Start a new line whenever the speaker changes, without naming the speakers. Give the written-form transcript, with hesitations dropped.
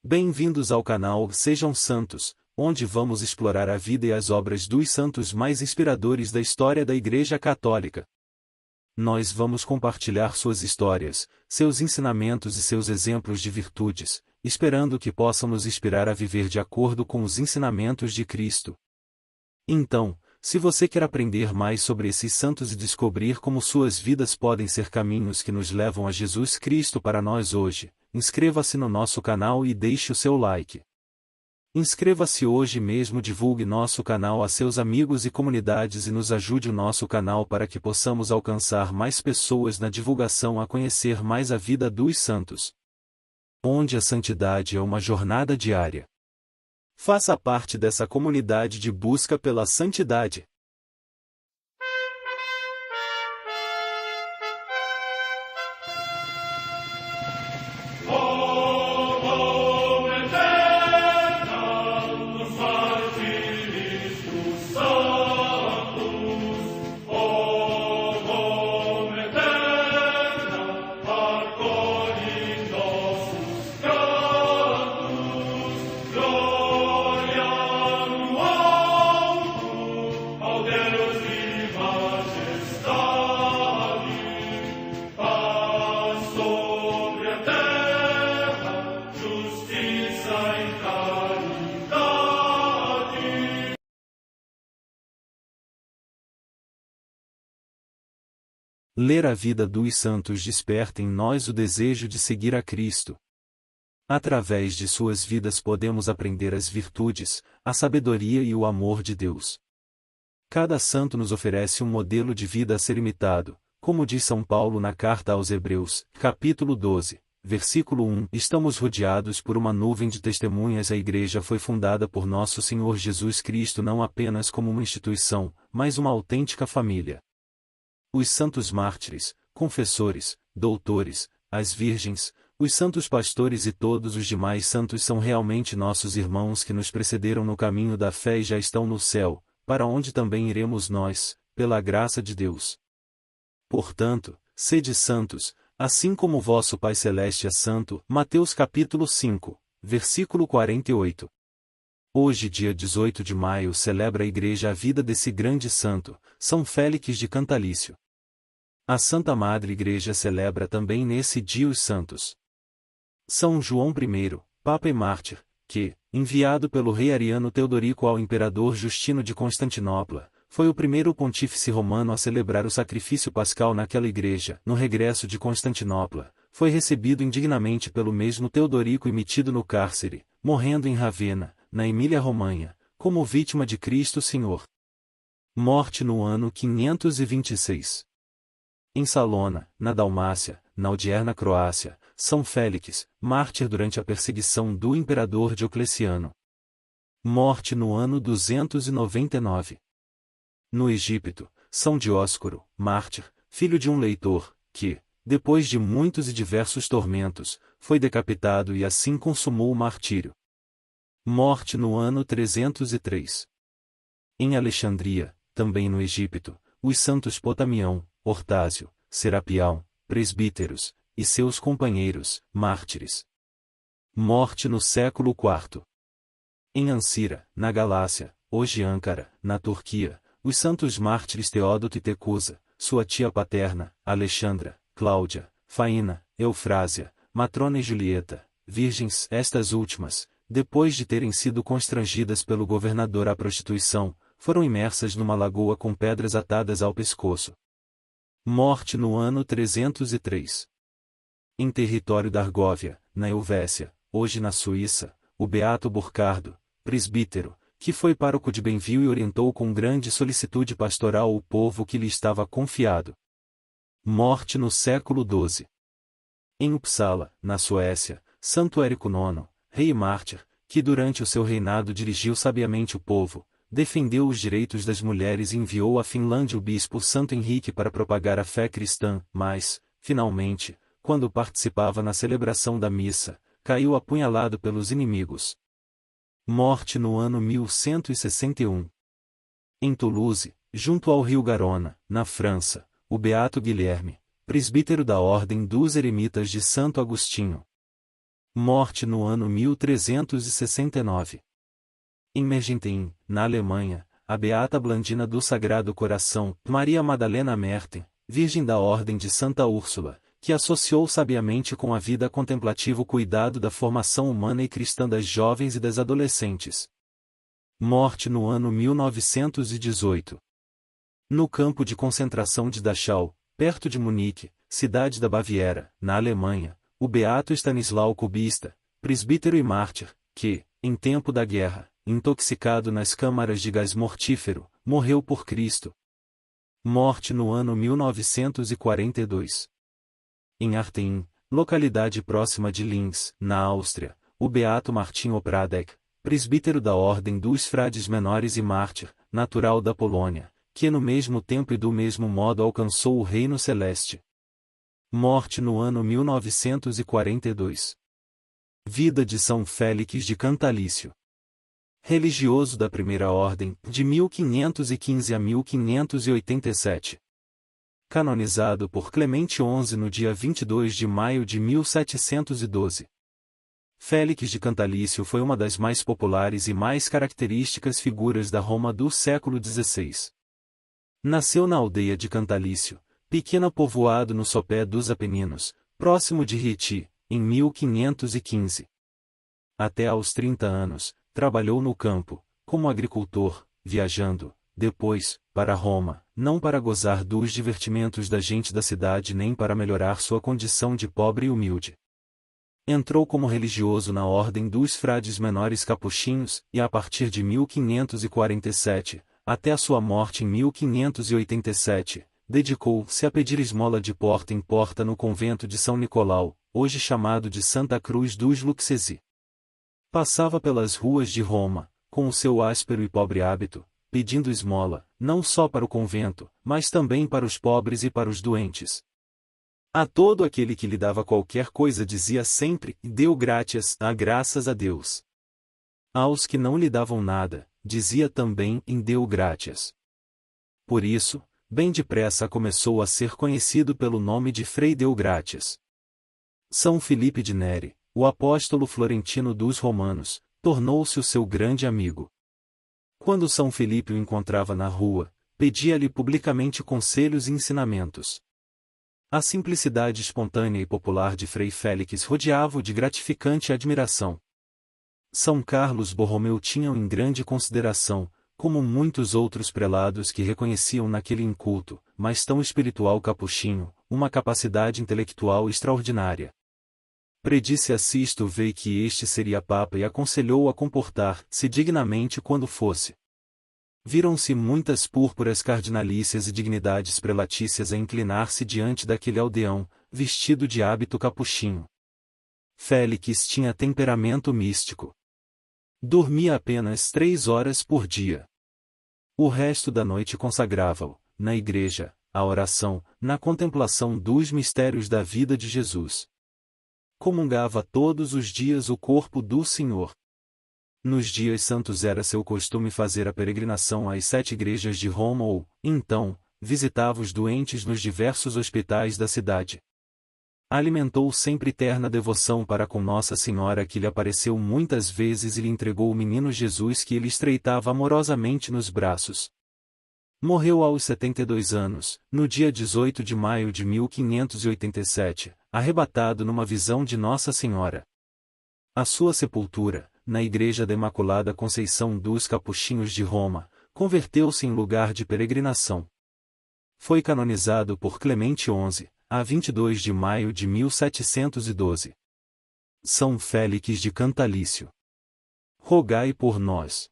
Bem-vindos ao canal Sejam Santos, onde vamos explorar a vida e as obras dos santos mais inspiradores da história da Igreja Católica. Nós vamos compartilhar suas histórias, seus ensinamentos e seus exemplos de virtudes, esperando que possam nos inspirar a viver de acordo com os ensinamentos de Cristo. Então, se você quer aprender mais sobre esses santos e descobrir como suas vidas podem ser caminhos que nos levam a Jesus Cristo para nós hoje, inscreva-se no nosso canal e deixe o seu like. Inscreva-se hoje mesmo, divulgue nosso canal a seus amigos e comunidades e nos ajude o nosso canal para que possamos alcançar mais pessoas na divulgação a conhecer mais a vida dos santos. Onde a santidade é uma jornada diária. Faça parte dessa comunidade de busca pela santidade. Ler a vida dos santos desperta em nós o desejo de seguir a Cristo. Através de suas vidas podemos aprender as virtudes, a sabedoria e o amor de Deus. Cada santo nos oferece um modelo de vida a ser imitado, como diz São Paulo na carta aos Hebreus, capítulo 12, versículo 1. Estamos rodeados por uma nuvem de testemunhas. A Igreja foi fundada por nosso Senhor Jesus Cristo não apenas como uma instituição, mas uma autêntica família. Os santos mártires, confessores, doutores, as virgens, os santos pastores e todos os demais santos são realmente nossos irmãos que nos precederam no caminho da fé e já estão no céu, para onde também iremos nós, pela graça de Deus. Portanto, sede santos, assim como vosso Pai Celeste é santo. Mateus capítulo 5, versículo 48. Hoje, dia 18 de maio, celebra a Igreja a vida desse grande santo, São Félix de Cantalício. A Santa Madre Igreja celebra também nesse dia os santos São João I, Papa e Mártir, que, enviado pelo rei Ariano Teodorico ao imperador Justino de Constantinopla, foi o primeiro pontífice romano a celebrar o sacrifício pascal naquela igreja. No regresso de Constantinopla, foi recebido indignamente pelo mesmo Teodorico e metido no cárcere, morrendo em Ravenna, na Emília-Romanha, como vítima de Cristo Senhor. Morte no ano 526. Em Salona, na Dalmácia, na odierna Croácia, São Félix, mártir durante a perseguição do imperador Diocleciano. Morte no ano 299. No Egito, São Dióscoro, mártir, filho de um leitor, que, depois de muitos e diversos tormentos, foi decapitado e assim consumou o martírio. Morte no ano 303. Em Alexandria, também no Egito, os santos Potamião, Hortásio, Serapião, presbíteros, e seus companheiros, mártires. Morte no século IV. Em Ancira, na Galácia, hoje Âncara, na Turquia, os santos mártires Teódoto e Tecusa, sua tia paterna, Alexandra, Cláudia, Faína, Eufrásia, Matrona e Julieta, virgens. Estas últimas, depois de terem sido constrangidas pelo governador à prostituição, foram imersas numa lagoa com pedras atadas ao pescoço. Morte no ano 303. Em território da Argóvia, na Helvécia, hoje na Suíça, o beato Burcardo, presbítero, que foi pároco de Benvio e orientou com grande solicitude pastoral o povo que lhe estava confiado. Morte no século XII. Em Uppsala, na Suécia, Santo Érico IX, rei e mártir, que durante o seu reinado dirigiu sabiamente o povo, defendeu os direitos das mulheres e enviou à Finlândia o bispo Santo Henrique para propagar a fé cristã, mas, finalmente, quando participava na celebração da missa, caiu apunhalado pelos inimigos. Morte no ano 1161. Em Toulouse, junto ao rio Garona, na França, o beato Guilherme, presbítero da Ordem dos Eremitas de Santo Agostinho. Morte no ano 1369. Em Mergentheim, na Alemanha, a Beata Blandina do Sagrado Coração, Maria Madalena Merten, Virgem da Ordem de Santa Úrsula, que associou sabiamente com a vida contemplativa o cuidado da formação humana e cristã das jovens e das adolescentes. Morte no ano 1918. No campo de concentração de Dachau, perto de Munique, cidade da Baviera, na Alemanha, o beato Stanislau Kubista, presbítero e mártir, que, em tempo da guerra, intoxicado nas câmaras de gás mortífero, morreu por Cristo. Morte no ano 1942. Em Artheim, localidade próxima de Linz, na Áustria, o beato Martin Opradek, presbítero da Ordem dos Frades Menores e mártir, natural da Polônia, que no mesmo tempo e do mesmo modo alcançou o reino celeste. Morte no ano 1942. Vida de São Félix de Cantalício. Religioso da Primeira Ordem, de 1515 a 1587. Canonizado por Clemente XI no dia 22 de maio de 1712. Félix de Cantalício foi uma das mais populares e mais características figuras da Roma do século XVI. Nasceu na aldeia de Cantalício, pequeno povoado no sopé dos Apeninos, próximo de Rieti, em 1515. Até aos 30 anos, trabalhou no campo, como agricultor, viajando, depois, para Roma, não para gozar dos divertimentos da gente da cidade nem para melhorar sua condição de pobre e humilde. Entrou como religioso na Ordem dos Frades Menores Capuchinhos, e a partir de 1547, até a sua morte em 1587, dedicou-se a pedir esmola de porta em porta no convento de São Nicolau, hoje chamado de Santa Cruz dos Luxesi. Passava pelas ruas de Roma, com o seu áspero e pobre hábito, pedindo esmola, não só para o convento, mas também para os pobres e para os doentes. A todo aquele que lhe dava qualquer coisa dizia sempre, deu graças a Deus. Aos que não lhe davam nada, dizia também, deu graças. Por isso, bem depressa começou a ser conhecido pelo nome de Frei Deu Graças. São Filipe de Neri, o apóstolo florentino dos romanos, tornou-se o seu grande amigo. Quando São Filipe o encontrava na rua, pedia-lhe publicamente conselhos e ensinamentos. A simplicidade espontânea e popular de Frei Félix rodeava-o de gratificante admiração. São Carlos Borromeu tinha-o em grande consideração, como muitos outros prelados que reconheciam naquele inculto, mas tão espiritual capuchinho, uma capacidade intelectual extraordinária. Predisse a Sisto Vei que este seria papa e aconselhou-o a comportar-se dignamente quando fosse. Viram-se muitas púrpuras cardinalícias e dignidades prelatícias a inclinar-se diante daquele aldeão, vestido de hábito capuchinho. Félix tinha temperamento místico. Dormia apenas 3 horas por dia. O resto da noite consagrava-o, na igreja, à oração, na contemplação dos mistérios da vida de Jesus. Comungava todos os dias o corpo do Senhor. Nos dias santos era seu costume fazer a peregrinação às 7 igrejas de Roma ou, então, visitava os doentes nos diversos hospitais da cidade. Alimentou sempre terna devoção para com Nossa Senhora que lhe apareceu muitas vezes e lhe entregou o menino Jesus que ele estreitava amorosamente nos braços. Morreu aos 72 anos, no dia 18 de maio de 1587, arrebatado numa visão de Nossa Senhora. A sua sepultura, na Igreja da Imaculada Conceição dos Capuchinhos de Roma, converteu-se em lugar de peregrinação. Foi canonizado por Clemente XI, a 22 de maio de 1712. São Félix de Cantalício. Rogai por nós.